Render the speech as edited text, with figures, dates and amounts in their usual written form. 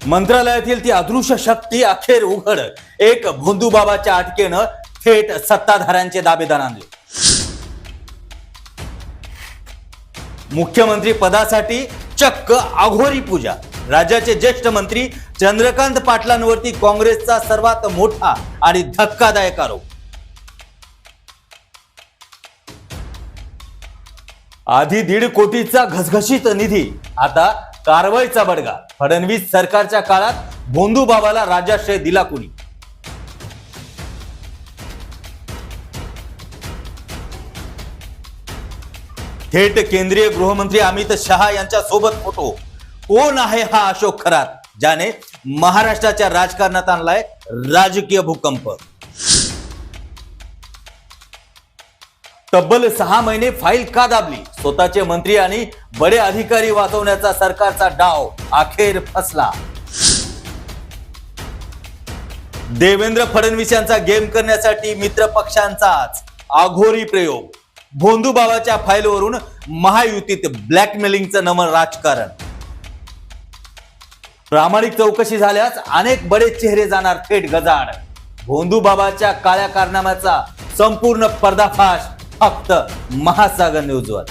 मंत्रालयातील ती अदृश्य शक्ती अखेर उघड. एक भोंदूबाबाच्या अटकेनं थेट सत्ताधाऱ्यांचे दावेदार आणले. मुख्यमंत्री पदासाठी चक्क अघोरी पूजा. राज्याचे ज्येष्ठ मंत्री चंद्रकांत पाटलांवरती काँग्रेसचा सर्वात मोठा आणि धक्कादायक आरोप. आधी 1.5 कोटीचा घसघशीत निधी, आता कारवाईचा बडगा. फडणवीस सरकारच्या काळात भोंदूबाबाला राजाश्रय दिला कुणी? थेट केंद्रीय गृहमंत्री अमित शहा यांच्या सोबत फोटो. कोण आहे हा अशोक खरात, ज्याने महाराष्ट्राच्या राजकारणात आणलाय राजकीय भूकंप? तब्बल 6 महिने फाईल का दाबली? स्वतःचे मंत्री आणि बडे अधिकारी वाचवण्याचा सरकारचा डाव अखेर फसला. देवेंद्र फडणवीस यांचा गेम करण्यासाठी मित्र पक्षांचाच अघोरी प्रयोग. भोंदूबाबाच्या फाईलवरून महायुतीत ब्लॅकमेलिंगचं नमन राजकारण. प्रामाणिक चौकशी झाल्यास अनेक बडे चेहरे जाणार थेट गजाआड. भोंदूबाबाच्या काळ्या कारनाम्याचा संपूर्ण पर्दाफाश फक्त महासागर न्यूजवर.